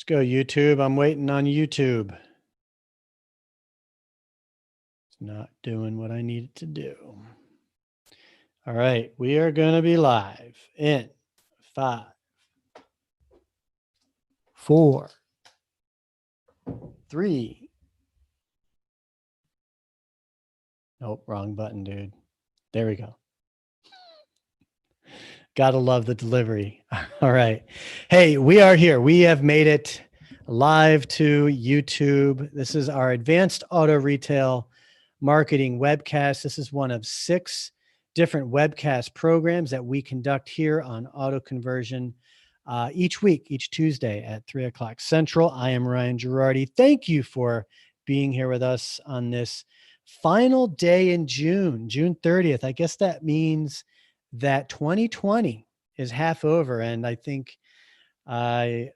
Let's go YouTube. I'm waiting on YouTube. It's not doing what I need it to do. All right. We are going to be live in 5, 4, 3. Nope, wrong button, dude. There we go. Gotta love the delivery. All right. Hey, we are here. We have made it live to YouTube. This is our advanced auto retail marketing webcast. This is one of 6 different webcast programs that we conduct here on Auto Conversion each week, each Tuesday at 3 o'clock Central. I am Ryan Girardi. Thank you for being here with us on this final day in June 30th. I guess that means that 2020 is half over. And I think I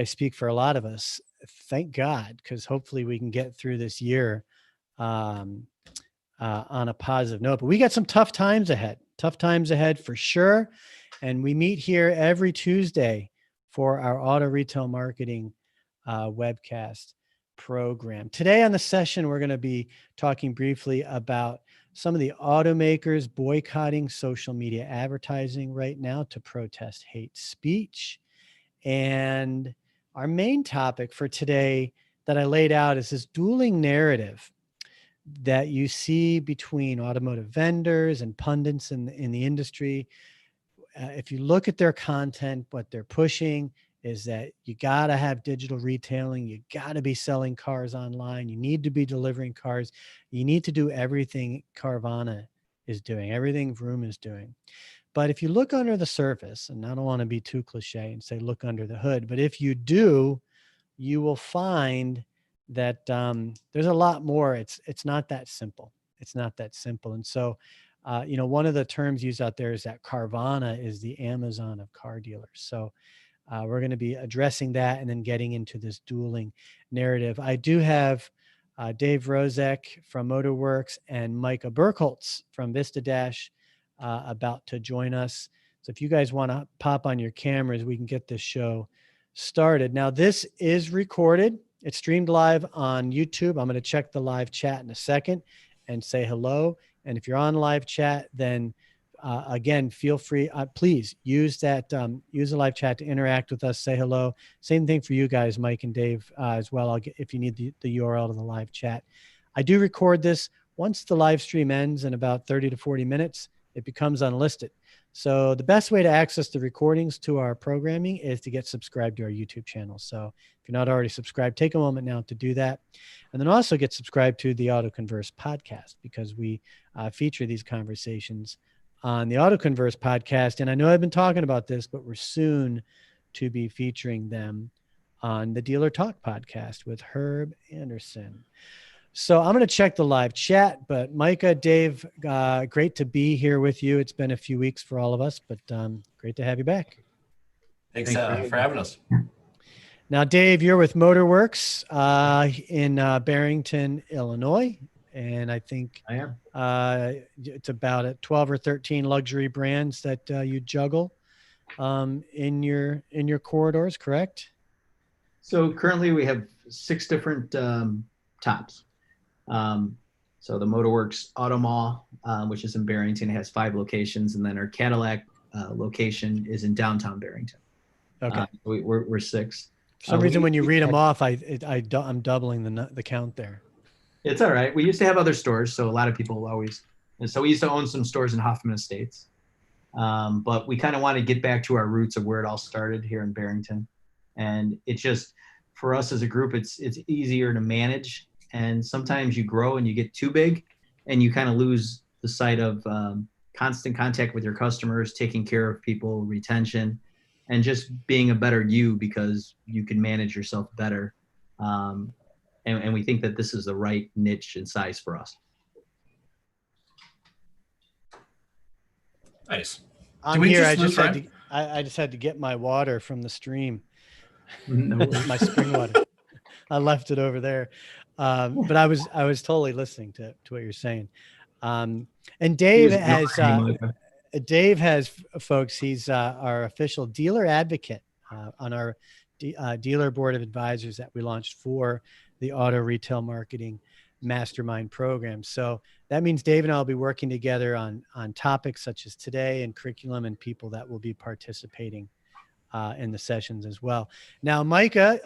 speak for a lot of us. Thank God, because hopefully we can get through this year on a positive note. But we got some tough times ahead for sure. And we meet here every Tuesday for our auto retail marketing webcast program. Today on the session, we're going to be talking briefly about some of the automakers boycotting social media advertising right now to protest hate speech. And our main topic for today that I laid out is this dueling narrative that you see between automotive vendors and pundits in the industry. If you look at their content, what they're pushing is that you got to have digital retailing. You got to be selling cars online. You need to be delivering cars. You need to do everything Carvana is doing, everything Vroom is doing. But if you look under the surface, and I don't want to be too cliche and say look under the hood, but if you do, you will find that there's a lot more. It's not that simple. It's not that simple. And so, one of the terms used out there is that Carvana is the Amazon of car dealers. So we're going to be addressing that and then getting into this dueling narrative. I do have Dave Rozek from Motorworks and Micah Burkholtz from Vista Dash about to join us. So if you guys want to pop on your cameras, we can get this show started. Now, this is recorded. It's streamed live on YouTube. I'm going to check the live chat in a second and say hello. And if you're on live chat, then again, feel free, please use that, use the live chat to interact with us, say hello. Same thing for you guys, Mike and Dave as well. If you need the URL to the live chat. I do record this. Once the live stream ends in about 30 to 40 minutes, it becomes unlisted. So the best way to access the recordings to our programming is to get subscribed to our YouTube channel. So if you're not already subscribed, take a moment now to do that. And then also get subscribed to the AutoConverse podcast, because we feature these conversations on the AutoConverse podcast. And I know I've been talking about this, but we're soon to be featuring them on the Dealer Talk podcast with Herb Anderson. So I'm going to check the live chat, but Micah, Dave, great to be here with you. It's been a few weeks for all of us, but great to have you back. Thanks for having us. Now, Dave, you're with Motorworks in Barrington, Illinois. And I think I am. It's about 12 or 13 luxury brands that you juggle in your corridors, correct? So currently we have 6 different tops. So the Motorworks Auto Mall, which is in Barrington, has 5 locations, and then our Cadillac location is in downtown Barrington. Okay, we're 6. For some reason, when you read them off, I'm doubling the count there. It's all right. We used to have other stores, so a lot of people always. And so we used to own some stores in Hoffman Estates, but we kind of want to get back to our roots of where it all started here in Barrington, and it just, for us as a group, it's easier to manage. And sometimes you grow and you get too big, and you kind of lose the sight of constant contact with your customers, taking care of people, retention, and just being a better you, because you can manage yourself better. And we think that this is the right niche and size for us. Nice. I'm here. I just had to get my water from the stream. No My spring water. I left it over there. But I was totally listening to what you're saying. And Dave has folks. He's our official dealer advocate on our dealer board of advisors that we launched for the auto retail marketing mastermind program. So that means Dave and I will be working together on topics such as today and curriculum and people that will be participating in the sessions as well. Now, Micah,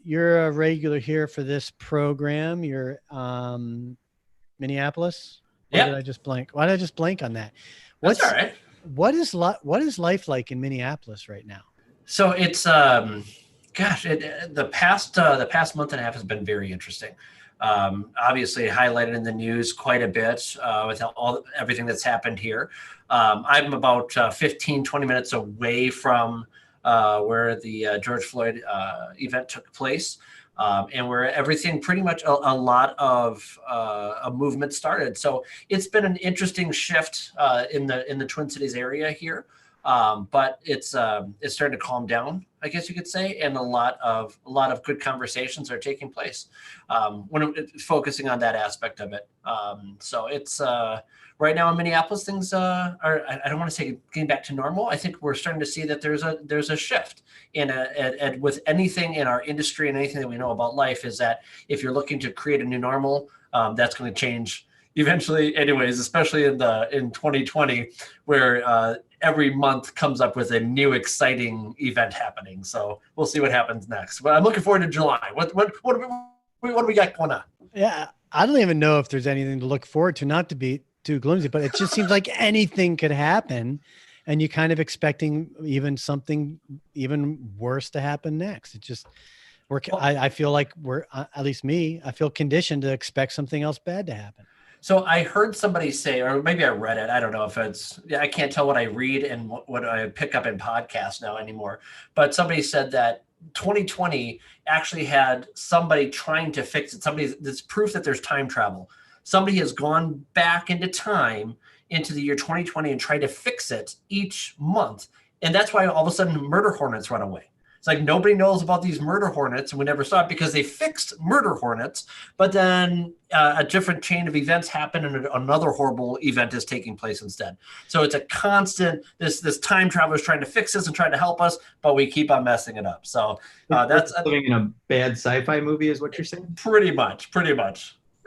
you're a regular here for this program. You're Minneapolis. Why did I just blank? Why did I just blank on that? That's all right. What is life like in Minneapolis right now? So it's the past month and a half has been very interesting. Obviously highlighted in the news quite a bit with everything that's happened here. I'm about 15-20 minutes away from where the George Floyd event took place. And where everything pretty much a lot of a movement started. So it's been an interesting shift in the Twin Cities area here. But it's starting to calm down, I guess you could say, and a lot of good conversations are taking place when it's focusing on that aspect of it. So it's right now in Minneapolis, things are, I don't want to say getting back to normal. I think we're starting to see that there's a shift and with anything in our industry and anything that we know about life is that if you're looking to create a new normal, that's going to change eventually anyways, especially in 2020 where every month comes up with a new exciting event happening. So we'll see what happens next. But I'm looking forward to July. What do we got going on? Yeah, I don't even know if there's anything to look forward to, not to be too gloomy, but it just seems like anything could happen and you kind of expecting even something even worse to happen next. It just I feel like we're, at least me, I feel conditioned to expect something else bad to happen. So I heard somebody say, or maybe I read it. I don't know if I can't tell what I read and what I pick up in podcasts now anymore. But somebody said that 2020 actually had somebody trying to fix it. That's proof that there's time travel. Somebody has gone back into time into the year 2020 and tried to fix it each month. And that's why all of a sudden murder hornets run away. It's like nobody knows about these murder hornets and we never saw it because they fixed murder hornets, but then a different chain of events happen and another horrible event is taking place instead. So it's a constant, this time traveler is trying to fix this and trying to help us, but we keep on messing it up. So that's living in a bad sci-fi movie is what you're saying? Pretty much.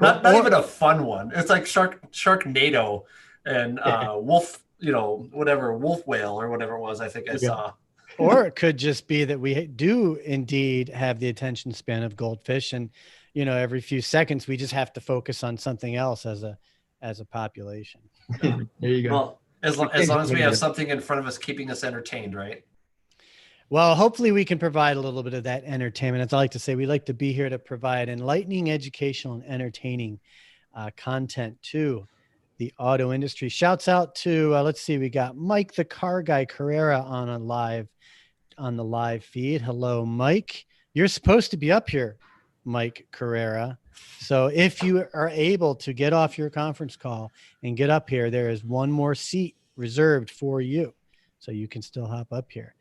Not even a fun one. It's like Sharknado and Wolf, whatever, Wolf Whale or whatever it was, I think I saw. Or it could just be that we do indeed have the attention span of goldfish and, every few seconds we just have to focus on something else as a population. There you go. Well, as long as we have something in front of us keeping us entertained, right? Well, hopefully we can provide a little bit of that entertainment. As I like to say, we like to be here to provide enlightening, educational, and entertaining content to the auto industry. Shouts out to, let's see, we got Mike, the car guy Carrera on the live feed. Hello, Mike. You're supposed to be up here, Mike Carrera. So if you are able to get off your conference call and get up here, there is one more seat reserved for you. So you can still hop up here.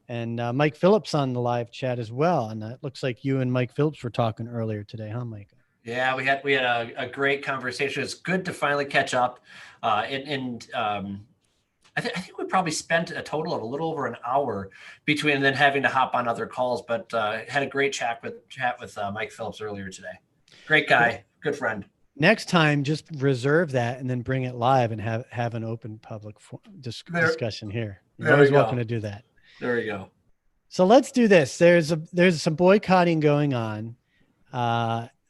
And Mike Phillips on the live chat as well. And it looks like you and Mike Phillips were talking earlier today, huh, Mike? Yeah, we had a great conversation. It's good to finally catch up. I think we probably spent a total of a little over an hour between and then having to hop on other calls, but had a great chat with Mike Phillips earlier today. Great guy, good friend. Next time, just reserve that and then bring it live and have an open public discussion here. You're always welcome to do that. There we go. So let's do this. There's some boycotting going on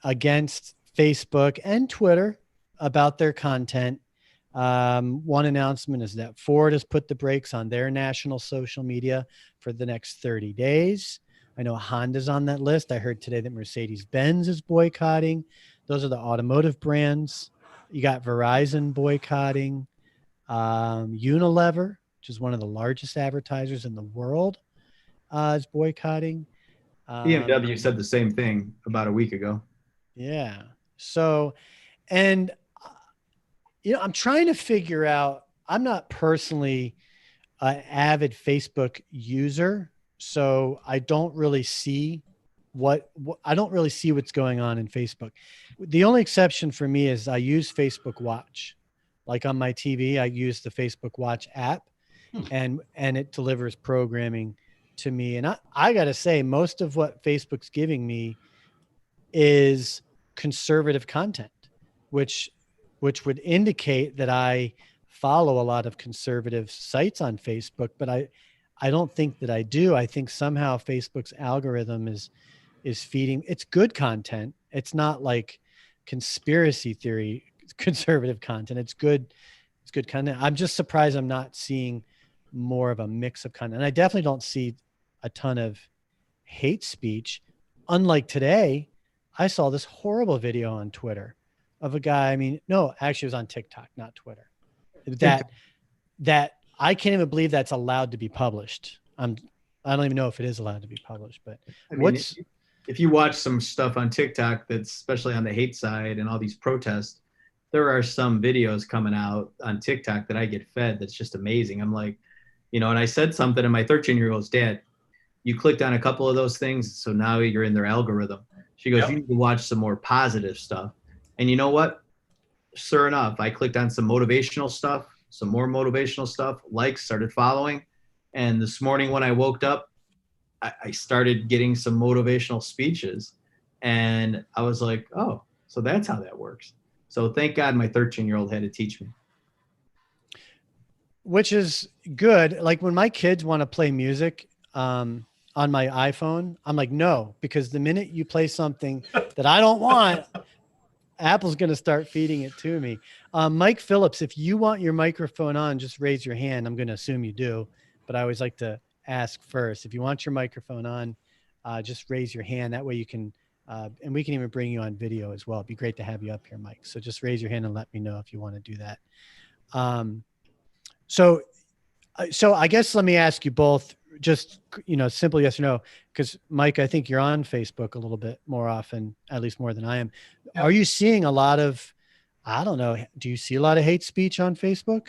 against Facebook and Twitter about their content. One announcement is that Ford has put the brakes on their national social media for the next 30 days. I know Honda's on that list. I heard today that Mercedes-Benz is boycotting. Those are the automotive brands. You got Verizon boycotting. Unilever, which is one of the largest advertisers in the world, is boycotting. BMW said the same thing about a week ago. Yeah. So, and I'm trying to figure out, I'm not personally an avid Facebook user, so I don't really see what's going on in Facebook. The only exception for me is I use Facebook Watch. Like on my TV, I use the Facebook Watch app and it delivers programming to me. And I got to say, most of what Facebook's giving me is conservative content, which would indicate that I follow a lot of conservative sites on Facebook, but I don't think that I do. I think somehow Facebook's algorithm is feeding, it's good content. It's not like conspiracy theory conservative content. It's good content. I'm just surprised I'm not seeing more of a mix of content. And I definitely don't see a ton of hate speech. Unlike today, I saw this horrible video on Twitter of a guy. I mean, no, actually it was on TikTok, not Twitter. That I can't even believe that's allowed to be published. I don't even know if it is allowed to be published, but I mean, if you watch some stuff on TikTok, that's especially on the hate side and all these protests, there are some videos coming out on TikTok that I get fed that's just amazing. I'm like, and I said something to my 13-year-old's dad, you clicked on a couple of those things, so now you're in their algorithm. She goes, You need to watch some more positive stuff. And you know what? Sure enough, I clicked on some motivational stuff, some more motivational stuff, started following. And this morning when I woke up, I started getting some motivational speeches. And I was like, oh, so that's how that works. So thank God my 13-year-old had to teach me. Which is good. Like when my kids want to play music on my iPhone, I'm like, no, because the minute you play something that I don't want, Apple's going to start feeding it to me. Mike Phillips, if you want your microphone on, just raise your hand. I'm going to assume you do, but I always like to ask first. If you want your microphone on, just raise your hand. That way you can, and we can even bring you on video as well. It'd be great to have you up here, Mike. So just raise your hand and let me know if you want to do that. So I guess let me ask you both, just, simple yes or no, because Mike, I think you're on Facebook a little bit more often, at least more than I am. Yep. Are you seeing a lot of, I don't know, do you see a lot of hate speech on Facebook?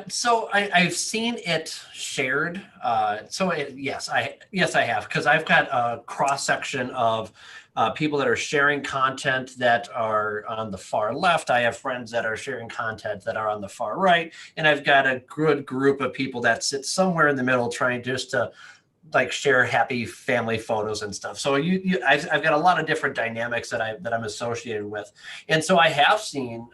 So I've seen it shared. Yes, I have, because I've got a cross section of people that are sharing content that are on the far left. I have friends that are sharing content that are on the far right, and I've got a good group of people that sit somewhere in the middle, trying just to share happy family photos and stuff. So I've got a lot of different dynamics that I'm associated with, and so I have seen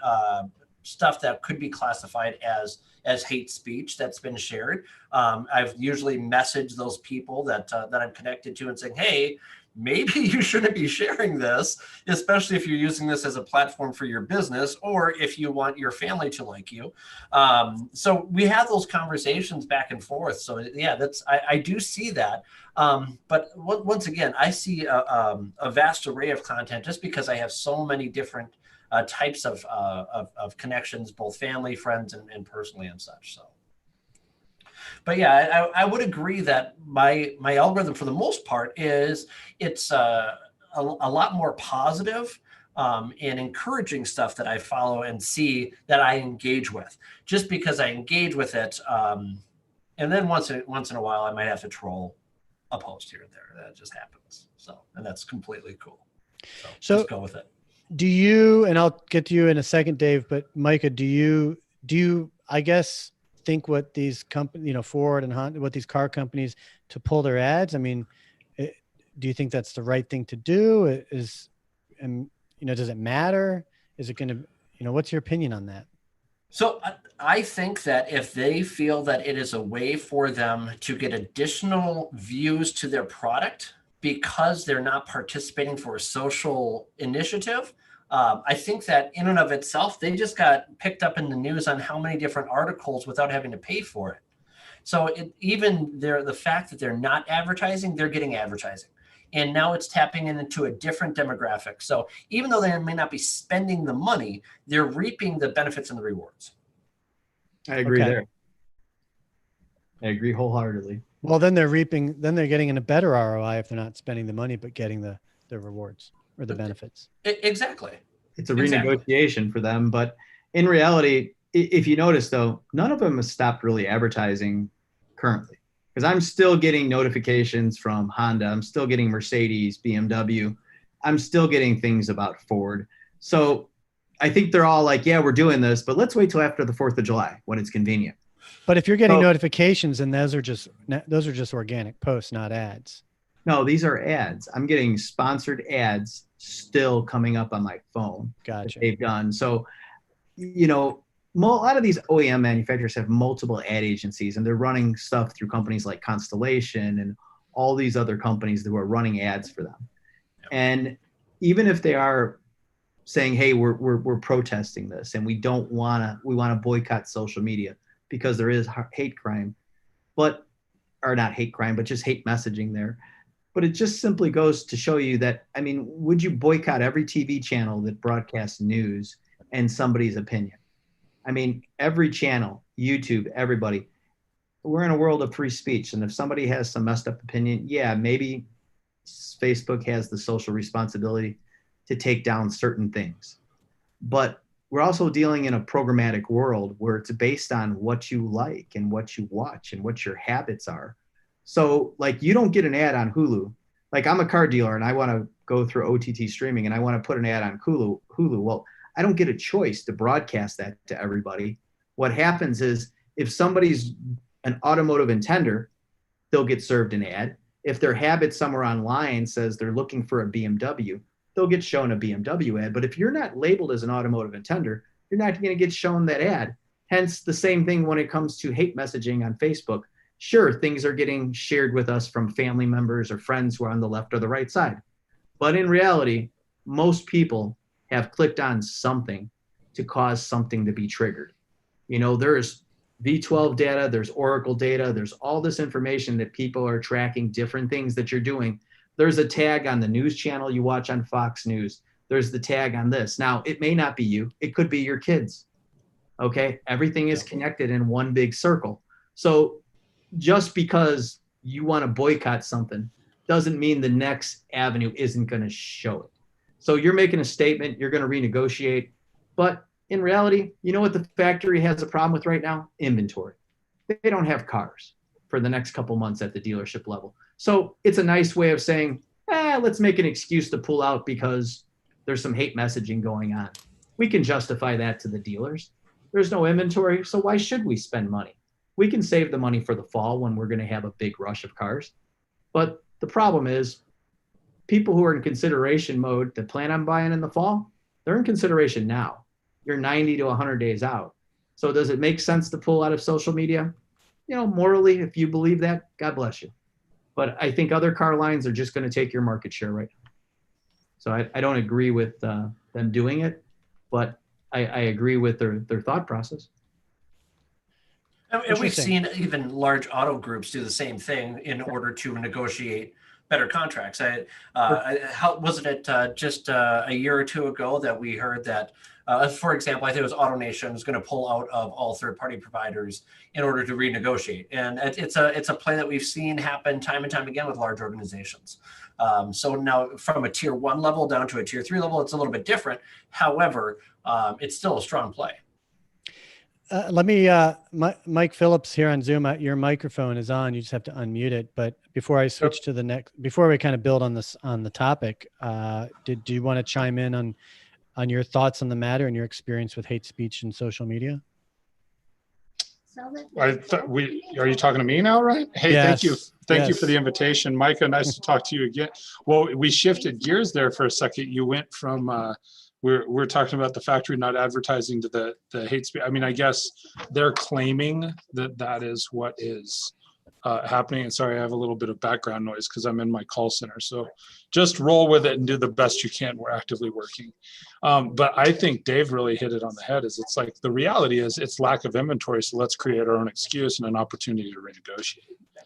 stuff that could be classified as hate speech that's been shared. I've usually messaged those people that I'm connected to and saying, hey, maybe you shouldn't be sharing this, especially if you're using this as a platform for your business, or if you want your family to like you. So we have those conversations back and forth. So yeah, I do see that. But once again, I see a vast array of content just because I have so many different types of connections, both family, friends, and personally and such. So, but yeah, I would agree that my algorithm for the most part it's a lot more positive and encouraging stuff that I follow and see that I engage with, just because I engage with it. And then once in a while, I might have to troll a post here and there. That just happens. So, and that's completely cool. So just go with it. Do you, and I'll get to you in a second, Dave, but Micah, do you, I guess, think what these companies, Ford and Honda, what these car companies to pull their ads? I mean, do you think that's the right thing to do? Does it matter? Is it going to, what's your opinion on that? So I think that if they feel that it is a way for them to get additional views to their product, because they're not participating for a social initiative, I think that in and of itself, they just got picked up in the news on how many different articles without having to pay for it. So the fact that they're not advertising, they're getting advertising. And now it's tapping into a different demographic. So even though they may not be spending the money, they're reaping the benefits and the rewards. I agree there. I agree wholeheartedly. Well, then they're getting in a better ROI if they're not spending the money, but getting the rewards or the benefits. Exactly. It's a renegotiation for them. But in reality, if you notice, though, none of them have stopped really advertising currently, because I'm still getting notifications from Honda. I'm still getting Mercedes, BMW. I'm still getting things about Ford. So I think they're all like, yeah, we're doing this, but let's wait till after the 4th of July when it's convenient. But if you're getting So- notifications, and those are just organic posts, not ads. No, these are ads. I'm getting sponsored ads still coming up on my phone that Gotcha. they've done. So, you know, a lot of these OEM manufacturers have multiple ad agencies, and they're running stuff through companies like Constellation and all these other companies who are running ads for them. And even if they are saying, hey, we're protesting this and we want to boycott social media because there is hate crime, or not hate crime, but just hate messaging there. But it just simply goes to show you that, I mean, would you boycott every TV channel that broadcasts news and somebody's opinion? I mean, every channel, YouTube, everybody, we're in a world of free speech. And if somebody has some messed up opinion, yeah, maybe Facebook has the social responsibility to take down certain things. But we're also dealing in a programmatic world where it's based on what you like and what you watch and what your habits are. So like you don't get an ad on Hulu. Like I'm a car dealer and I want to go through OTT streaming and I want to put an ad on Hulu. Well, I don't get a choice to broadcast that to everybody. What happens is if somebody's an automotive intender, they'll get served an ad. If their habit somewhere online says they're looking for a BMW, they'll get shown a BMW ad. But if you're not labeled as an automotive intender, you're not going to get shown that ad. Hence the same thing when it comes to hate messaging on Facebook. Sure, things are getting shared with us from family members or friends who are on the left or the right side. But in reality, most people have clicked on something to cause something to be triggered. You know, there's V12 data, there's Oracle data, there's all this information that people are tracking different things that you're doing. There's a tag on the news channel you watch on Fox News. There's the tag on this. Now, it may not be you. It could be your kids. Okay? Everything is connected in one big circle. So just because you want to boycott something doesn't mean the next avenue isn't going to show it. So you're making a statement, you're going to renegotiate. But in reality, you know what the factory has a problem with right now? Inventory. They don't have cars for the next couple months at the dealership level. So it's a nice way of saying, let's make an excuse to pull out because there's some hate messaging going on. We can justify that to the dealers. There's no inventory, so why should we spend money? We can save the money for the fall when we're going to have a big rush of cars. But the problem is people who are in consideration mode that plan on buying in the fall, they're in consideration now. You're 90 to 100 days out. So does it make sense to pull out of social media? You know, morally, if you believe that, God bless you. But I think other car lines are just going to take your market share right now. So I don't agree with them doing it, but I agree with their thought process. And we've seen even large auto groups do the same thing in order to negotiate better contracts. Wasn't it just a year or two ago that we heard that, for example, I think it was AutoNation was going to pull out of all third-party providers in order to renegotiate, and it's a play that we've seen happen time and time again with large organizations. So now, from a tier 1 level down to a tier 3 level, it's a little bit different. However, it's still a strong play. Let me, Mike Phillips here on Zoom, your microphone is on. You just have to unmute it. But before I switch to the next, before we kind of build on this, on the topic, do you want to chime in on your thoughts on the matter and your experience with hate speech and social media? Are you talking to me now, right? Hey, yes. Thank you for the invitation. Micah, nice to talk to you again. Well, we shifted gears there for a second. You went from, we're talking about the factory not advertising to the hate speech. I mean, I guess they're claiming that is what is happening. And sorry, I have a little bit of background noise because I'm in my call center. So just roll with it and do the best you can. We're actively working. But I think Dave really hit it on the head. Is it's like the reality is it's lack of inventory. So let's create our own excuse and an opportunity to renegotiate.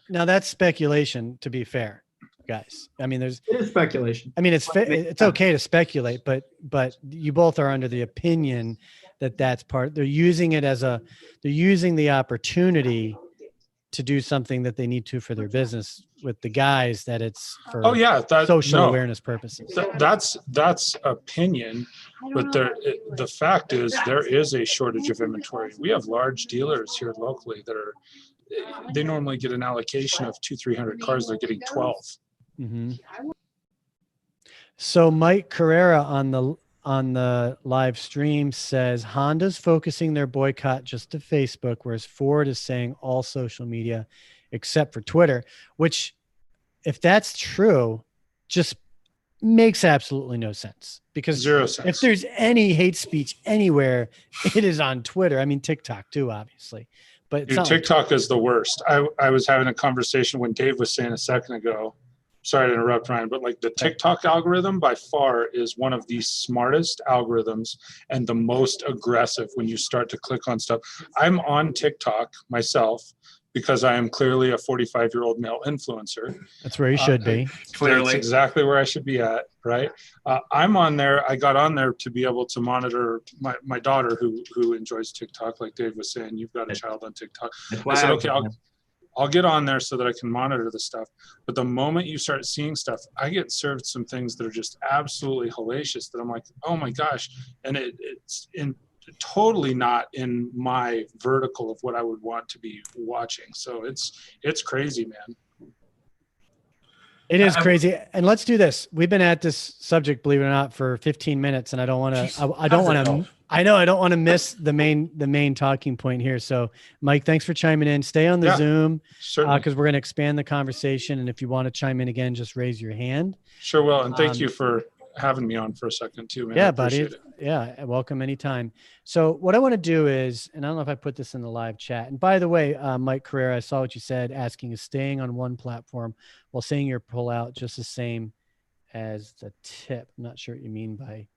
Now that's speculation, to be fair, guys. I mean, it is speculation. I mean, it's okay to speculate, but you both are under the opinion that that's part. They're using it they're using the opportunity to do something that they need to for their business with the guys that it's for social awareness purposes. That's opinion, but the fact is there is a shortage of inventory. We have large dealers here locally that they normally get an allocation of 200-300 cars. They're getting 12. Mm-hmm. So Mike Carrera on on the live stream says Honda's focusing their boycott just to Facebook, whereas Ford is saying all social media except for Twitter, which, if that's true, just makes absolutely no sense, because Zero sense. if there's any hate speech anywhere, it is on Twitter. I mean, TikTok too, obviously, but it's Dude, not like TikTok is the worst. I was having a conversation when Dave was saying a second ago. Sorry to interrupt, Ryan, but like the TikTok algorithm by far is one of the smartest algorithms and the most aggressive when you start to click on stuff. I'm on TikTok myself because I am clearly a 45-year-old male influencer. that's where you should be. That's Clearly. exactly where I should be at, right? I'm on there. I got on there to be able to monitor my daughter who enjoys TikTok. Like Dave was saying, you've got a child on TikTok. That's I why said, I- okay, I'll get on there so that I can monitor the stuff. But the moment you start seeing stuff, I get served some things that are just absolutely hellacious that I'm like, oh my gosh. And it's totally not in my vertical of what I would want to be watching. So it's crazy, man. It is crazy. And let's do this. We've been at this subject, believe it or not, for 15 minutes, and I don't want to, I don't want to, I know I don't want to miss the main talking point here. So Mike, thanks for chiming in. Stay on the Yeah, Zoom, Certainly. because we're going to expand the conversation. And if you want to chime in again, just raise your hand. Sure will. And thank you for having me on for a second too, man. I Yeah, buddy. appreciate it. Yeah. Welcome anytime. So what I want to do is, and I don't know if I put this in the live chat. And by the way, Mike Carrera, I saw what you said, asking is staying on one platform while saying your pullout just the same as the tip. I'm not sure what you mean by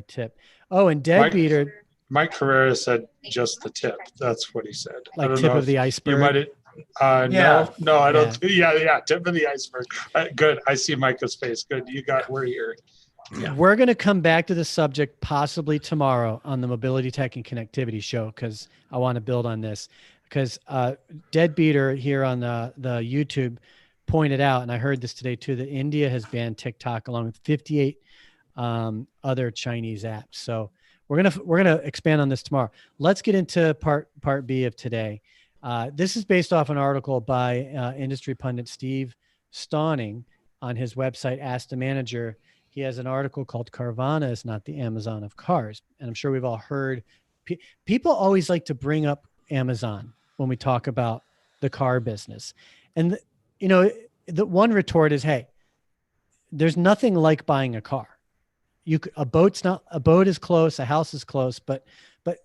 tip. Oh, and Deadbeater, Mike Carrera said just the tip. That's what he said. I like don't tip know of the if iceberg. you might have, Yeah. no, I don't. Yeah, tip of the iceberg. Good. I see Micah's face. Good. We're here. Yeah. We're going to come back to the subject possibly tomorrow on the Mobility Tech and Connectivity show, because I want to build on this. Because Deadbeater here on the YouTube pointed out, and I heard this today too, that India has banned TikTok along with 58 other Chinese apps. So we're gonna expand on this tomorrow. Let's get into part B of today. This is based off an article by industry pundit Steve Stauning on his website Ask the Manager. He has an article called "Carvana is not the Amazon of cars," and I'm sure we've all heard. People always like to bring up Amazon when we talk about the car business, and the one retort is, "Hey, there's nothing like buying a car. A boat is close, a house is close, but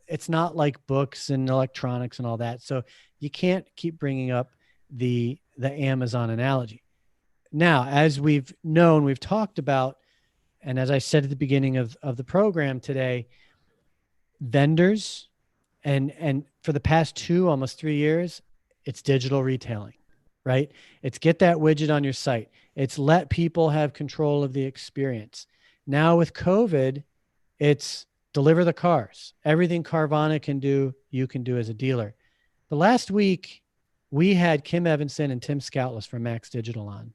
it's not like books and electronics and all that. So you can't keep bringing up the Amazon analogy." Now, as we've talked about, and as I said at the beginning of the program today, vendors and for the past almost 3 years, it's digital retailing, right? It's get that widget on your site. It's let people have control of the experience. Now with COVID, it's deliver the cars. Everything Carvana can do, you can do as a dealer. The last week, we had Kim Evanson and Tim Scoutless from Max Digital on.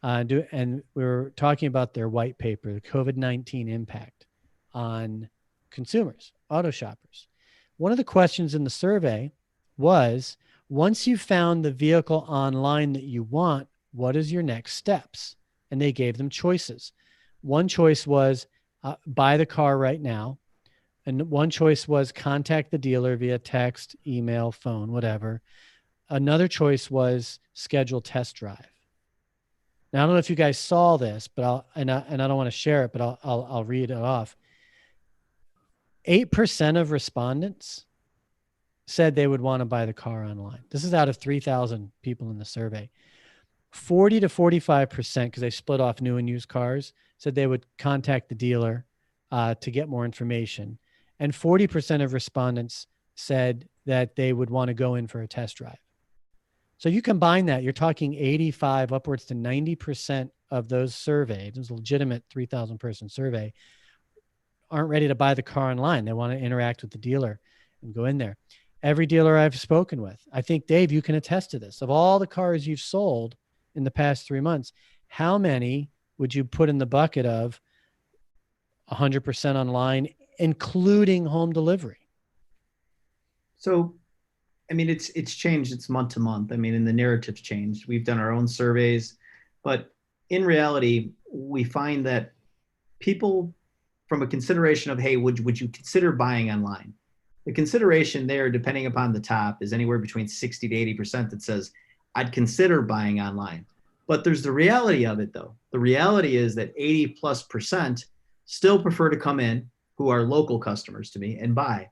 And we were talking about their white paper, the COVID-19 impact on consumers, auto shoppers. One of the questions in the survey was, once you found the vehicle online that you want, what is your next steps? And they gave them choices. One choice was buy the car right now. And one choice was contact the dealer via text, email, phone, whatever. Another choice was schedule test drive. Now, I don't know if you guys saw this, but I don't want to share it, but I'll read it off. 8% of respondents said they would want to buy the car online. This is out of 3,000 people in the survey. 40 to 45%, because they split off new and used cars, said they would contact the dealer to get more information. And 40% of respondents said that they would want to go in for a test drive. So you combine that, you're talking 85, upwards to 90% of those surveyed, it was a legitimate 3,000 person survey, aren't ready to buy the car online. They want to interact with the dealer and go in there. Every dealer I've spoken with, I think, Dave, you can attest to this. Of all the cars you've sold in the past 3 months, how many would you put in the bucket of 100% online, including home delivery? So, I mean, it's changed. It's month to month. I mean, and the narrative's changed. We've done our own surveys, but in reality, we find that people from a consideration of, hey, would you consider buying online? The consideration there, depending upon the top, is anywhere between 60 to 80% that says, I'd consider buying online. But there's the reality of it, though. The reality is that 80+% still prefer to come in, who are local customers to me, and buy.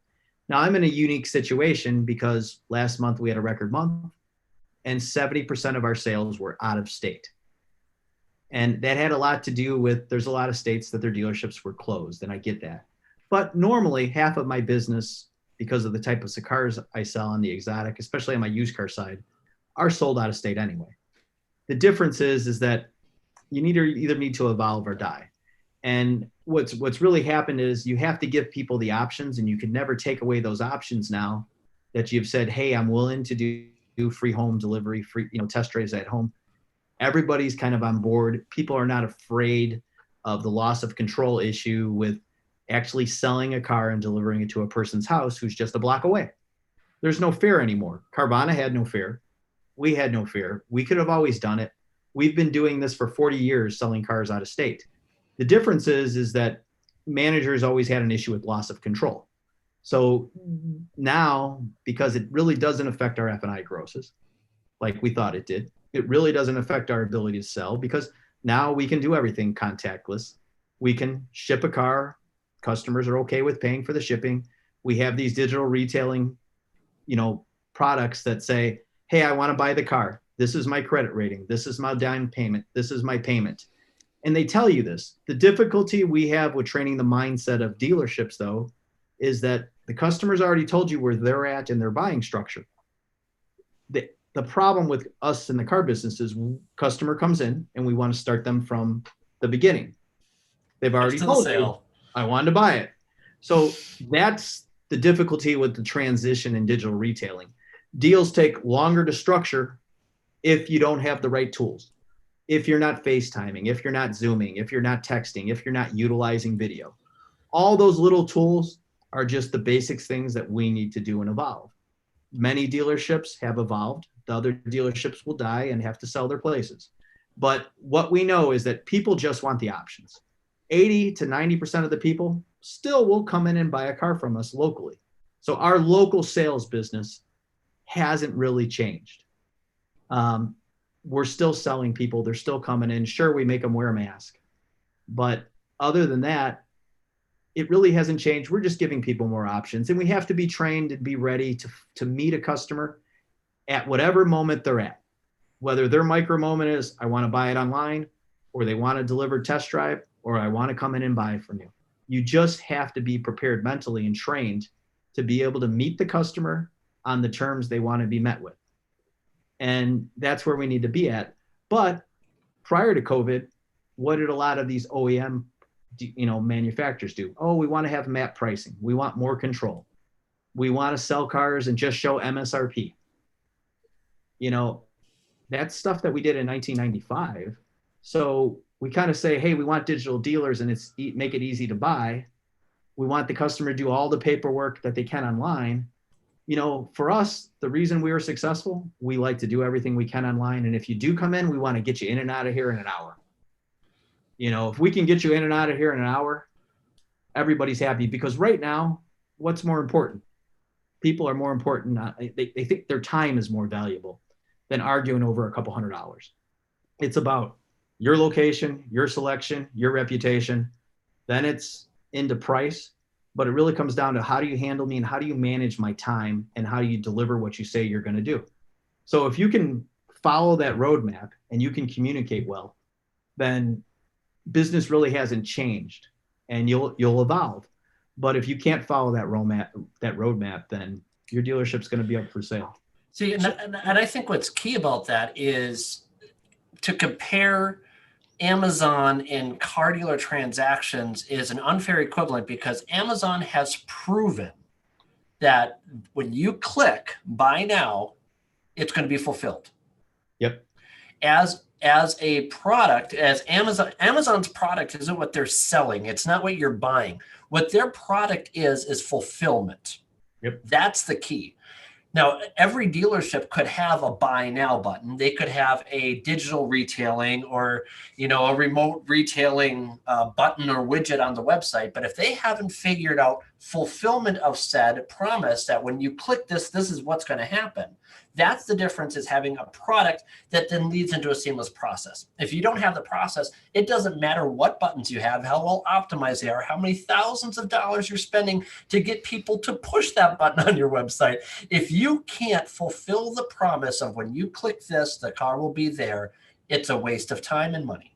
Now, I'm in a unique situation because last month we had a record month and 70% of our sales were out of state. And that had a lot to do with, there's a lot of states that their dealerships were closed, and I get that. But normally half of my business, because of the type of cars I sell on the exotic, especially on my used car side, are sold out of state anyway. The difference is that you either need to evolve or die. And what's really happened is you have to give people the options, and you can never take away those options now that you've said, hey, I'm willing to do free home delivery, free, test drives at home. Everybody's kind of on board. People are not afraid of the loss of control issue with actually selling a car and delivering it to a person's house who's just a block away. There's no fear anymore. Carvana had no fear. We had no fear. We could have always done it. We've been doing this for 40 years, selling cars out of state. The difference is that managers always had an issue with loss of control. So now, because it really doesn't affect our F&I grosses like we thought it did, it really doesn't affect our ability to sell, because now we can do everything contactless. We can ship a car. Customers are okay with paying for the shipping. We have these digital retailing, products that say, hey, I want to buy the car. This is my credit rating. This is my down payment. This is my payment. And they tell you this. The difficulty we have with training the mindset of dealerships, though, is that the customer's already told you where they're at in their buying structure. The problem with us in the car business is customer comes in and we want to start them from the beginning. They've already told you, I wanted to buy it. So that's the difficulty with the transition in digital retailing. Deals take longer to structure if you don't have the right tools. If you're not FaceTiming, if you're not Zooming, if you're not texting, if you're not utilizing video. All those little tools are just the basic things that we need to do and evolve. Many dealerships have evolved. The other dealerships will die and have to sell their places. But what we know is that people just want the options. 80 to 90% of the people still will come in and buy a car from us locally. So our local sales business hasn't really changed. We're still selling people. They're still coming in. Sure, we make them wear a mask. But other than that, it really hasn't changed. We're just giving people more options. And we have to be trained and be ready to meet a customer at whatever moment they're at. Whether their micro moment is, I want to buy it online, or they want a delivered test drive, or I want to come in and buy it from you. You just have to be prepared mentally and trained to be able to meet the customer on the terms they want to be met with. And that's where we need to be at. But prior to COVID, what did a lot of these OEM, manufacturers do? Oh, we want to have MAP pricing. We want more control. We want to sell cars and just show MSRP. That's stuff that we did in 1995. So we kind of say, hey, we want digital dealers and make it easy to buy. We want the customer to do all the paperwork that they can online. For us, the reason we were successful, we like to do everything we can online. And if you do come in, we want to get you in and out of here in an hour. If we can get you in and out of here in an hour, everybody's happy, because right now, what's more important? People are more important. They think their time is more valuable than arguing over a couple $100. It's about your location, your selection, your reputation. Then it's into price. But it really comes down to, how do you handle me and how do you manage my time and how do you deliver what you say you're going to do? So if you can follow that roadmap and you can communicate well, then business really hasn't changed and you'll evolve. But if you can't follow that roadmap, then your dealership's going to be up for sale. See, and I think what's key about that is to compare Amazon and car dealer transactions is an unfair equivalent, because Amazon has proven that when you click buy now, it's going to be fulfilled. Yep. As a product, as Amazon's product isn't what they're selling. It's not what you're buying. What their product is fulfillment. Yep. That's the key. Now, every dealership could have a buy now button. They could have a digital retailing or, a remote retailing button or widget on the website. But if they haven't figured out fulfillment of said promise that when you click this, this is what's going to happen. That's the difference, is having a product that then leads into a seamless process. If you don't have the process, it doesn't matter what buttons you have, how well optimized they are, how many thousands of dollars you're spending to get people to push that button on your website. If you can't fulfill the promise of when you click this, the car will be there, it's a waste of time and money.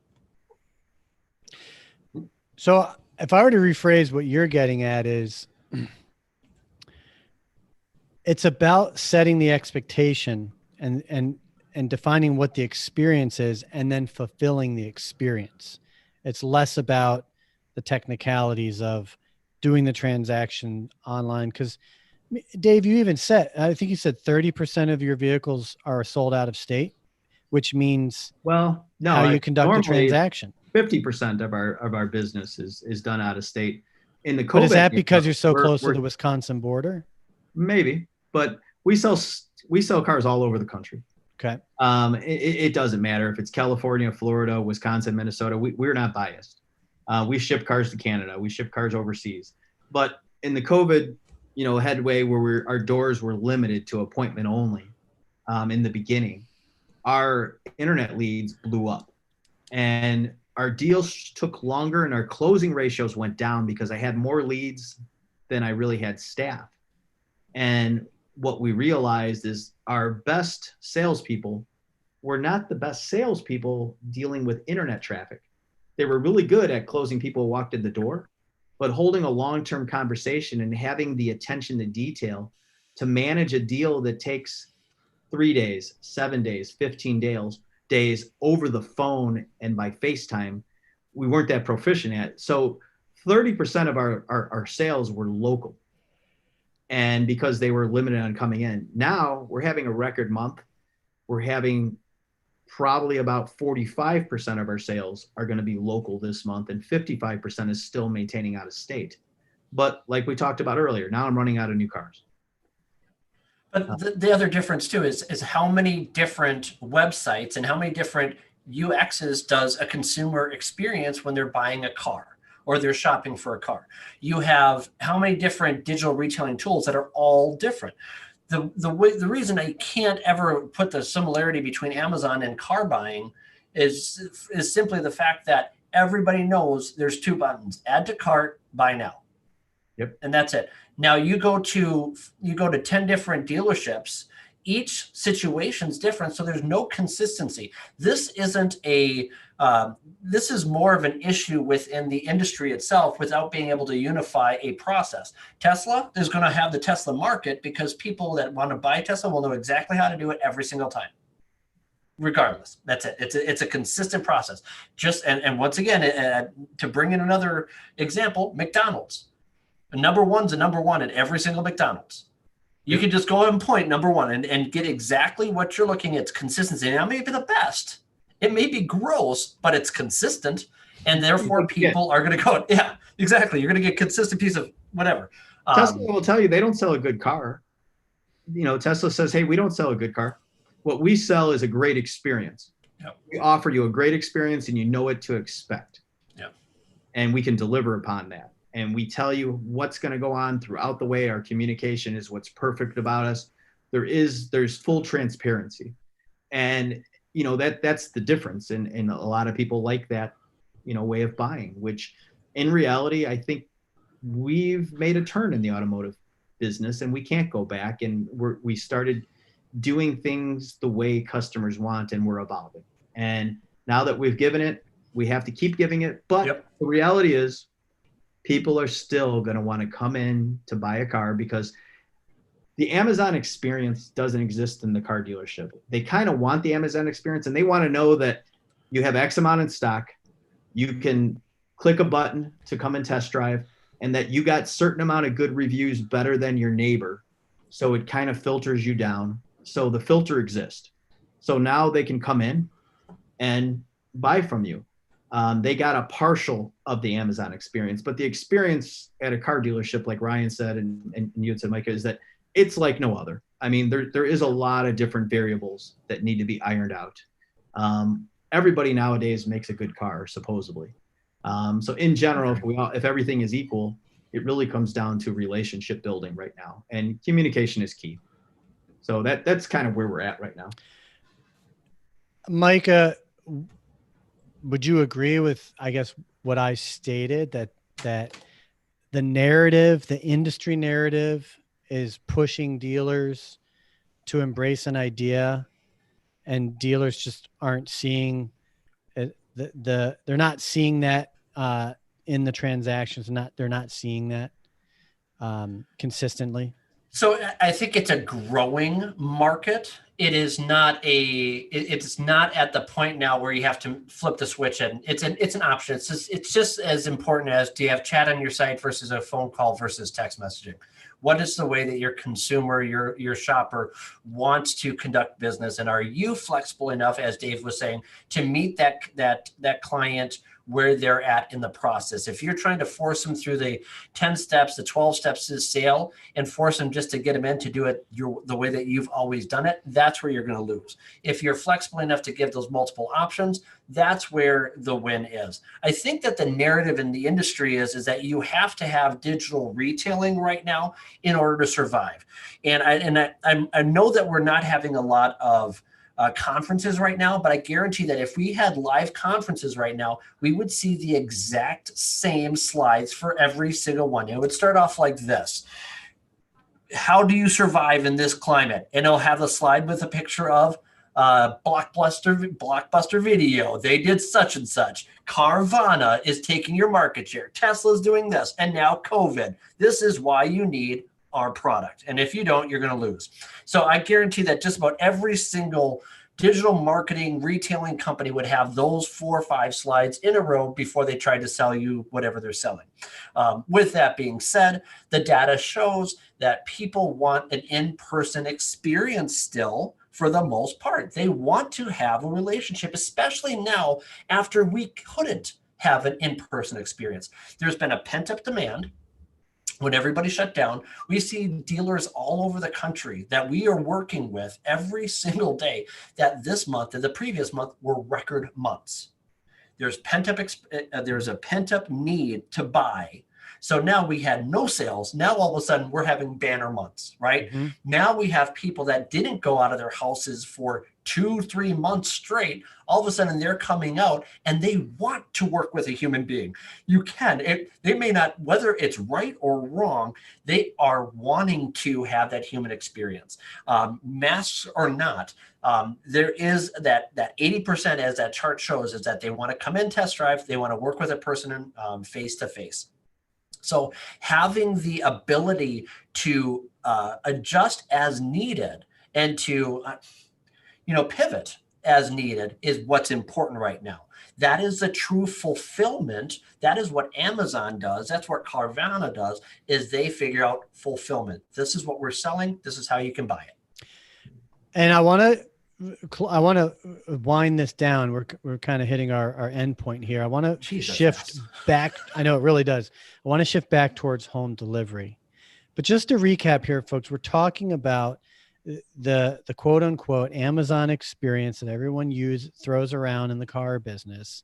So if I were to rephrase what you're getting at, is it's about setting the expectation and defining what the experience is, and then fulfilling the experience. It's less about the technicalities of doing the transaction online. Because Dave, you even said, I think you said 30% of your vehicles are sold out of state, which means Well, no, how you conduct a normally transaction. 50% of our business is done out of state. In the COVID, But is that because year, you're so close to we're- the Wisconsin border? Maybe, but we sell cars all over the country. Okay. It doesn't matter if it's California, Florida, Wisconsin, Minnesota. We're not biased. We ship cars to Canada. We ship cars overseas. But in the COVID, headway, where our doors were limited to appointment only, in the beginning, our internet leads blew up, and our deals took longer, and our closing ratios went down because I had more leads than I really had staff. And what we realized is our best salespeople were not the best salespeople dealing with internet traffic. They were really good at closing people who walked in the door, but holding a long-term conversation and having the attention to detail to manage a deal that takes 3 days, 7 days, 15 days over the phone and by FaceTime, we weren't that proficient at. So 30% of our sales were local. And because they were limited on coming in. Now we're having a record month. We're having probably about 45% of our sales are going to be local this month, and 55% is still maintaining out of state. But like we talked about earlier, now I'm running out of new cars. But the other difference too is how many different websites and how many different UXs does a consumer experience when they're buying a car or they're shopping for a car. You have how many different digital retailing tools that are all different. The reason I can't ever put the similarity between Amazon and car buying is simply the fact that everybody knows there's two buttons: add to cart, buy now. Yep. And that's it. Now you go to 10 different dealerships. Each situation's different, so there's no consistency. This isn't this is more of an issue within the industry itself without being able to unify a process. Tesla is going to have the Tesla market because people that want to buy Tesla will know exactly how to do it every single time. Regardless, that's it. It's a consistent process. And once again, to bring in another example, McDonald's. Number one's a number one at every single McDonald's. You can just go and point number one and get exactly what you're looking at. It's consistency. Now, it may be the best. It may be gross, but it's consistent. And therefore, people are going to go, yeah, exactly. You're going to get a consistent piece of whatever. Tesla will tell you they don't sell a good car. Tesla says, hey, we don't sell a good car. What we sell is a great experience. Yep. We offer you a great experience and you know what to expect. Yep. And we can deliver upon that. And we tell you what's going to go on throughout the way. Our communication is what's perfect about us. There's full transparency. And, that's the difference. And a lot of people like that, way of buying, which in reality, I think we've made a turn in the automotive business and we can't go back. And we started doing things the way customers want, and we're evolving. And now that we've given it, we have to keep giving it. But The reality is people are still going to want to come in to buy a car because the Amazon experience doesn't exist in the car dealership. They kind of want the Amazon experience, and they want to know that you have X amount in stock. You can click a button to come and test drive, and that you got certain amount of good reviews better than your neighbor. So it kind of filters you down. So the filter exists. So now they can come in and buy from you. They got a partial of the Amazon experience, but the experience at a car dealership, like Ryan said, and you had said, Micah, is that it's like no other. I mean, there is a lot of different variables that need to be ironed out. Everybody nowadays makes a good car, supposedly. So in general, if everything is equal, it really comes down to relationship building right now, and communication is key. So that's kind of where we're at right now. Micah, would you agree with, I guess, what I stated, that the narrative, the industry narrative, is pushing dealers to embrace an idea, and dealers just aren't seeing it, they're not seeing that in the transactions, they're not seeing that consistently? So I think it's a growing market. It's not at the point now where you have to flip the switch, and it's an option. It's just as important as, do you have chat on your site versus a phone call versus text messaging? What is the way that your consumer, your shopper wants to conduct business, and are you flexible enough, as Dave was saying, to meet that client where they're at in the process? If you're trying to force them through the 10 steps, the 12 steps to sale, and force them just to get them in to do it the way that you've always done it, that's where you're going to lose. If you're flexible enough to give those multiple options, that's where the win is. I think that the narrative in the industry is that you have to have digital retailing right now in order to survive. And I know that we're not having a lot of conferences right now, but I guarantee that if we had live conferences right now, we would see the exact same slides for every single one. It would start off like this: how do you survive in this climate? And it'll have a slide with a picture of Blockbuster Video. They did such and such. Carvana is taking your market share. Tesla's doing this. And now COVID. This is why you need our product. And if you don't, you're going to lose. So I guarantee that just about every single digital marketing retailing company would have those 4 or 5 slides in a row before they try to sell you whatever they're selling. With that being said, the data shows that people want an in-person experience still. For the most part, they want to have a relationship, especially now after we couldn't have an in-person experience. There's been a pent-up demand. When everybody shut down, we see dealers all over the country that we are working with every single day that this month and the previous month were record months. There's a pent-up need to buy. So now we had no sales. Now all of a sudden we're having banner months, right? Mm-hmm. Now we have people that didn't go out of their houses for 2-3 months straight. All of a sudden they're coming out and they want to work with a human being. They may not, whether it's right or wrong, they are wanting to have that human experience. Masks or not, there is that 80%, as that chart shows, is that they want to come in, test drive, they want to work with a person face to face. So having the ability to adjust as needed and to pivot as needed is what's important right now. That is the true fulfillment. That is what Amazon does. That's what Carvana does, is they figure out fulfillment. This is what we're selling. This is how you can buy it. And I want to wind this down. We're kind of hitting our end point here. I want to shift back. I know it really does. I want to shift back towards home delivery. But just to recap here, folks, we're talking about the quote unquote Amazon experience that everyone throws around in the car business.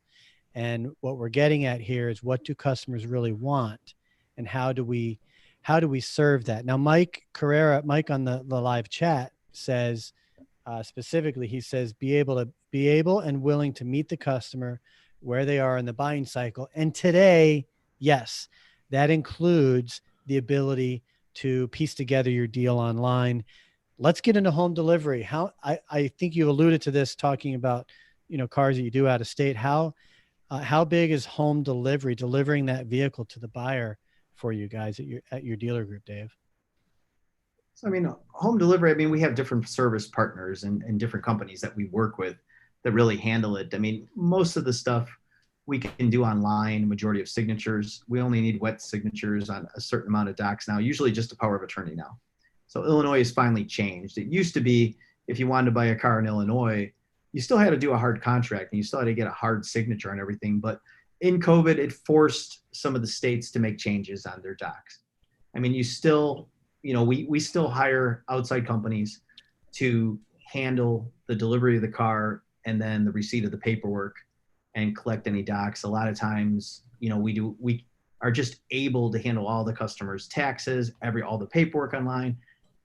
And what we're getting at here is, what do customers really want, and how do we serve that? Now, Mike on the live chat says, specifically, he says, be able and willing to meet the customer where they are in the buying cycle. And today, yes, that includes the ability to piece together your deal online. Let's get into home delivery. I think you alluded to this, talking about, cars that you do out of state. How big is home delivery, delivering that vehicle to the buyer for you guys at your dealer group, Dave? So, home delivery, we have different service partners and different companies that we work with that really handle it. Most of the stuff we can do online, majority of signatures. We only need wet signatures on a certain amount of docs now, usually just a power of attorney now. So Illinois has finally changed. It used to be, if you wanted to buy a car in Illinois, you still had to do a hard contract and you still had to get a hard signature on everything. But in COVID, it forced some of the states to make changes on their docs. You still, we still hire outside companies to handle the delivery of the car and then the receipt of the paperwork and collect any docs. A lot of times, we are just able to handle all the customers' taxes, all the paperwork online,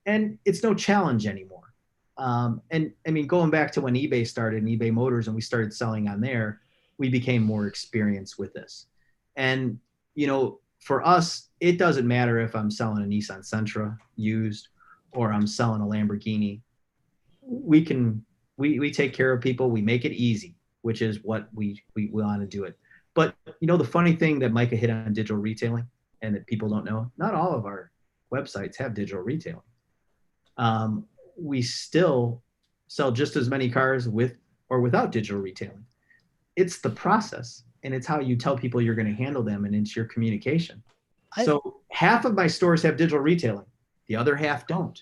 and it's no challenge anymore. And I mean, going back to when eBay started and eBay Motors and we started selling on there, we became more experienced with this. And, for us, it doesn't matter if I'm selling a Nissan Sentra used or I'm selling a Lamborghini. We take care of people. We make it easy, which is what we want to do it. But, the funny thing that Micah hit on digital retailing and that people don't know, not all of our websites have digital retailing. We still sell just as many cars with or without digital retailing. It's the process and it's how you tell people you're going to handle them and it's your communication. So half of my stores have digital retailing. The other half don't.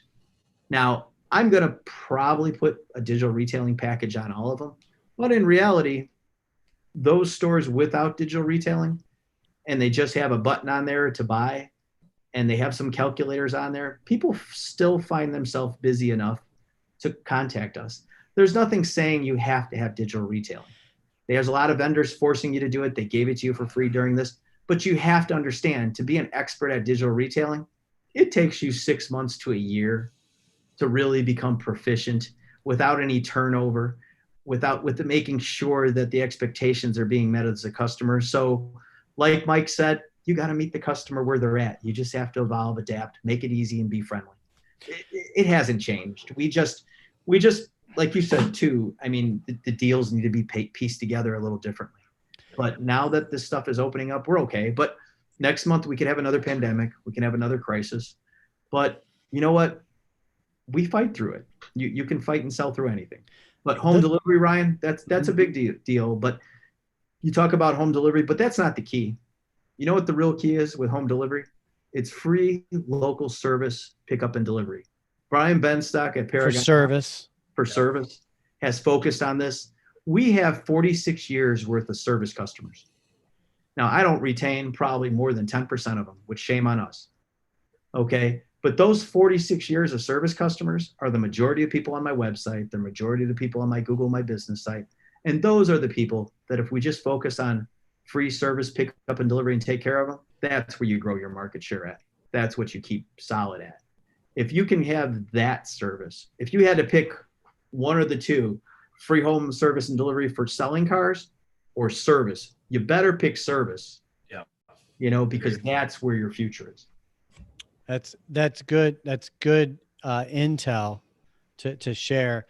Now, I'm going to probably put a digital retailing package on all of them. But in reality, those stores without digital retailing and they just have a button on there to buy and they have some calculators on there, people still find themselves busy enough to contact us. There's nothing saying you have to have digital retailing. There's a lot of vendors forcing you to do it. They gave it to you for free during this, but you have to understand, to be an expert at digital retailing, it takes you 6 months to a year to really become proficient without any turnover, with making sure that the expectations are being met as a customer. So like Mike said, you got to meet the customer where they're at. You just have to evolve, adapt, make it easy and be friendly. It hasn't changed. We just, like you said too, I mean, the deals need to be pieced together a little differently. But now that this stuff is opening up, we're okay. But next month we could have another pandemic. We can have another crisis. But you know what? We fight through it. You can fight and sell through anything. But home delivery, Ryan, that's a big deal. But you talk about home delivery, but that's not the key. You know what the real key is with home delivery? It's free local service, pickup and delivery. Brian Benstock at Paragon for service has focused on this. We have 46 years worth of service customers. Now, I don't retain probably more than 10% of them, which shame on us. Okay. But those 46 years of service customers are the majority of people on my website, the majority of the people on my Google My Business site. And those are the people that if we just focus on free service, pick up and delivery and take care of them, that's where you grow your market share at. That's what you keep solid at. If you can have that service, if you had to pick one or the two, free home service and delivery for selling cars or service, you better pick service. Yeah. Because that's where your future is. That's good. That's good intel to share.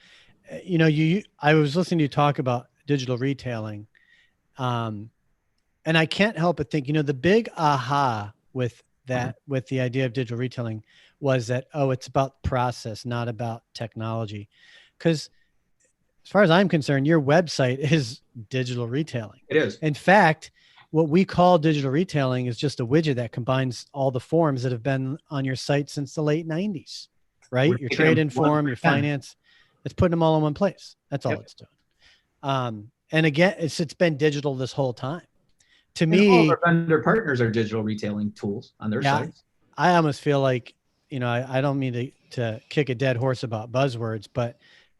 I was listening to you talk about digital retailing, and I can't help but think, the big aha with that, with the idea of digital retailing, was that it's about process, not about technology. Because as far as I'm concerned, your website is digital retailing. It is. In fact, what we call digital retailing is just a widget that combines all the forms that have been on your site since the late 90s, right? Your trade in form, your finance, it's putting them all in one place. That's all it's doing. And again, it's been digital this whole time. To me, all of our vendor partners are digital retailing tools on their sites. I almost feel like, I don't mean to kick a dead horse about buzzwords, but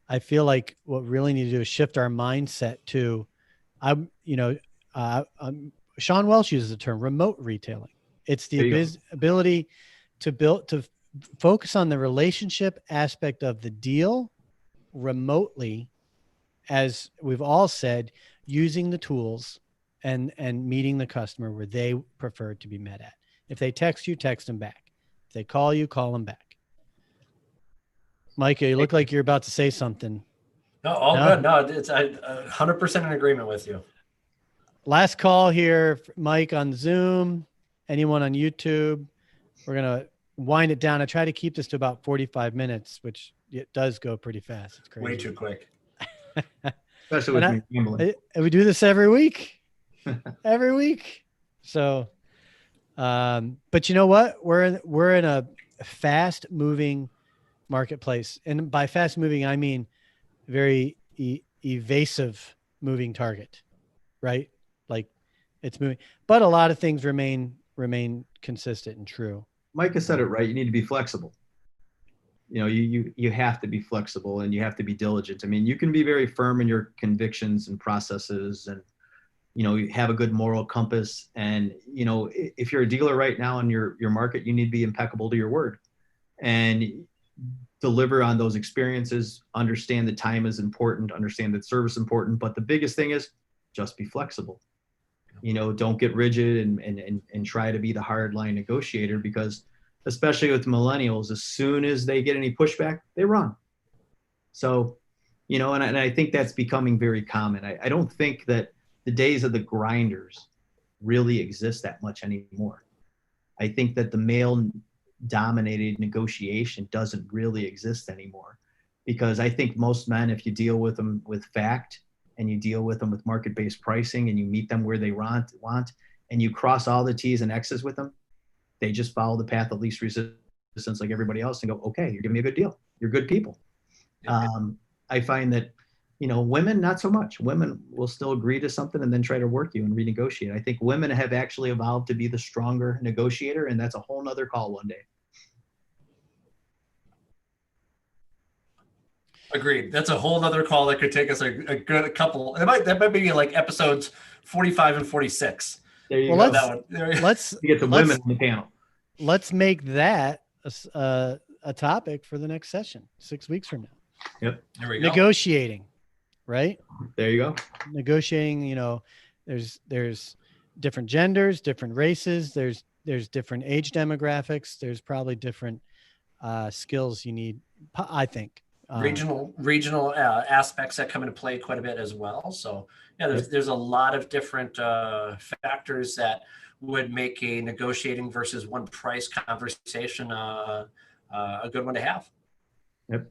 I feel like what we really need to do is shift our mindset to, Sean Welsh uses the term remote retailing. It's the ability to focus on the relationship aspect of the deal remotely, as we've all said, using the tools and meeting the customer where they prefer to be met at. If they text you, text them back. If they call you, call them back. Micah, you look like you're about to say something. No, good. No, it's 100% in agreement with you. Last call here, Mike, on Zoom, anyone on YouTube. We're going to wind it down. I try to keep this to about 45 minutes, which it does go pretty fast. It's crazy. Way too quick. Especially with me gambling. We do this every week. Every week. So, but you know what? We're in a fast moving marketplace. And by fast moving, I mean very evasive moving target, right? Like it's moving, but a lot of things remain consistent and true. Micah said it right. You need to be flexible. you have to be flexible and you have to be diligent. I mean, you can be very firm in your convictions and processes, and you have a good moral compass. And if you're a dealer right now in your market, you need to be impeccable to your word and deliver on those experiences. Understand that time is important, understand that service is important, but the biggest thing is just be flexible. Don't get rigid and try to be the hard line negotiator, because especially with millennials, as soon as they get any pushback, they run. So, and I think that's becoming very common. I don't think that the days of the grinders really exist that much anymore. I think that the male dominated negotiation doesn't really exist anymore, because I think most men, if you deal with them with fact and you deal with them with market-based pricing and you meet them where they want, and you cross all the T's and X's with them, they just follow the path of least resistance like everybody else and go, okay, you're giving me a good deal. You're good people. I find that, women, not so much. Women will still agree to something and then try to work you and renegotiate. I think women have actually evolved to be the stronger negotiator, and that's a whole nother call one day. Agreed. That's a whole nother call that could take us a good couple. That might be like episodes 45 and 46. There you Well, go. let's You get the women on the panel. Let's make that a topic for the next session 6 weeks from now. Yep. There we go. Negotiating, right? There you go. Negotiating, there's different genders, different races, there's different age demographics, there's probably different skills you need, I think. Regional aspects that come into play quite a bit as well. So yeah, there's a lot of different factors that would make a negotiating versus one price conversation a good one to have. Yep.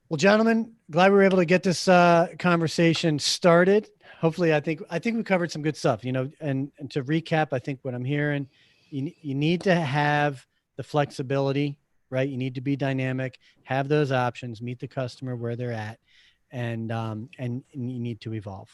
Well, gentlemen, glad we were able to get this conversation started. Hopefully, I think we covered some good stuff. And to recap, I think what I'm hearing, you need to have the flexibility, right? You need to be dynamic, have those options, meet the customer where they're at, and you need to evolve.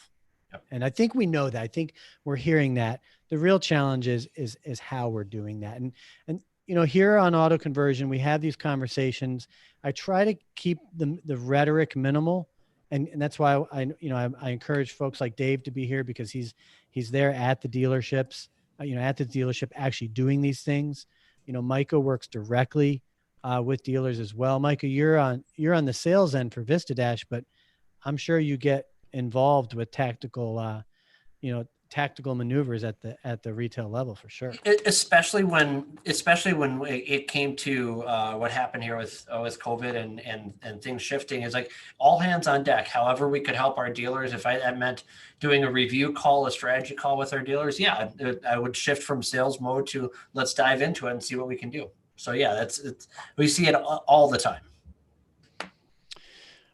Yep. And I think we know that. I think we're hearing that. The real challenge is how we're doing that. And here on Auto Conversion, we have these conversations. I try to keep the rhetoric minimal, and that's why I encourage folks like Dave to be here, because he's there at the dealerships, at the dealership actually doing these things. Micah works directly with dealers as well. Micah, you're on the sales end for VistaDash, but I'm sure you get involved with tactical maneuvers at the retail level for sure. Especially when it came to what happened here with COVID and things shifting, is like all hands on deck. However we could help our dealers. If that meant doing a review call, a strategy call with our dealers, yeah, I would shift from sales mode to let's dive into it and see what we can do. So yeah, we see it all the time.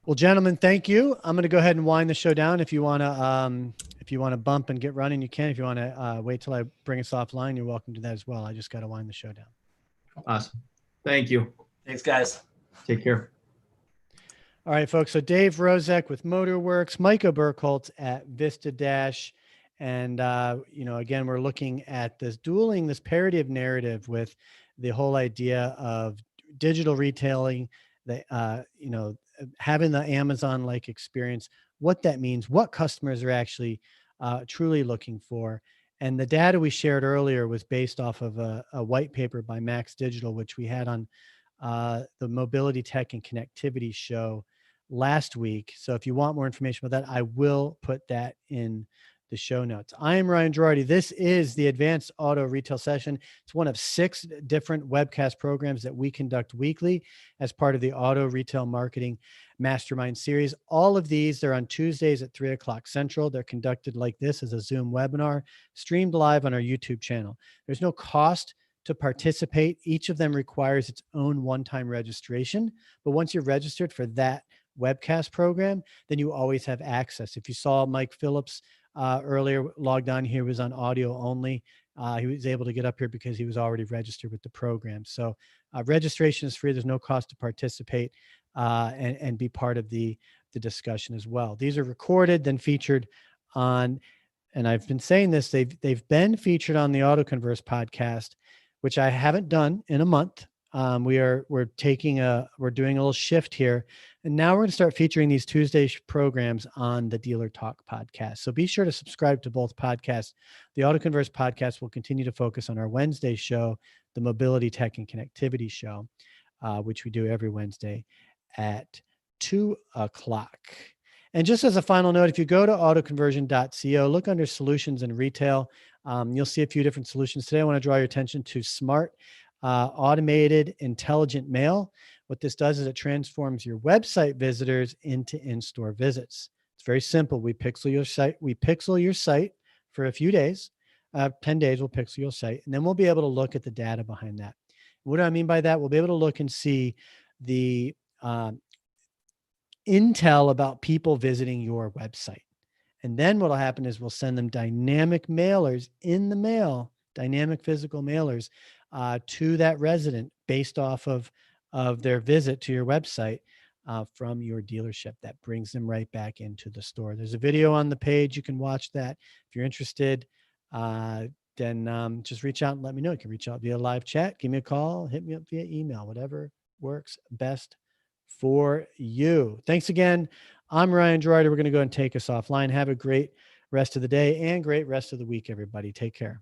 Well, gentlemen, thank you. I'm going to go ahead and wind the show down. If you want to bump and get running, you can. If you want to wait till I bring us offline, you're welcome to that as well. I just got to wind the show down. Awesome. Thank you. Thanks, guys. Take care. All right, folks. So Dave Rozek with Motorworks, Micah Burkholtz at VistaDash. And, again, we're looking at this parity of narrative with the whole idea of digital retailing, having the Amazon-like experience, what that means, what customers are actually truly looking for. And the data we shared earlier was based off of a white paper by Max Digital, which we had on the Mobility Tech and Connectivity show last week. So if you want more information about that, I will put that in the show notes. I am Ryan Girardi. This is the Advanced Auto Retail Session. It's one of 6 different webcast programs that we conduct weekly as part of the Auto Retail Marketing Mastermind series. All of these, they're on Tuesdays at 3:00 Central. They're conducted like this as a Zoom webinar, streamed live on our YouTube channel. There's no cost to participate. Each of them requires its own one-time registration. But once you're registered for that webcast program, then you always have access. If you saw Mike Phillips earlier logged on here, was on audio only. He was able to get up here because he was already registered with the program. So registration is free. There's no cost to participate and be part of the discussion as well. These are recorded, then featured on, and I've been saying this, they've been featured on the AutoConverse podcast, which I haven't done in a month. we're doing a little shift here, and now we're going to start featuring these Tuesday programs on the Dealer Talk podcast. So be sure to subscribe to both podcasts. The AutoConverse podcast will continue to focus on our Wednesday show, the Mobility, Tech, and Connectivity show, which we do every Wednesday at 2:00. And just as a final note, if you go to autoconversion.co, look under solutions and retail, you'll see a few different solutions. Today, I want to draw your attention to smart, automated, intelligent mail. What this does is it transforms your website visitors into in-store visits. It's very simple. We pixel your site for a few days. 10 days, we'll pixel your site, and then we'll be able to look at the data behind that. What do I mean by that? We'll be able to look and see the intel about people visiting your website. And then what'll happen is we'll send them dynamic mailers in the mail, dynamic physical mailers to that resident based off of their visit to your website from your dealership. That brings them right back into the store. There's a video on the page. You can watch that. If you're interested, then just reach out and let me know. You can reach out via live chat, give me a call, hit me up via email, whatever works best for you. Thanks again. I'm Ryan Gerardi. We're going to go and take us offline. Have a great rest of the day and great rest of the week, everybody. Take care.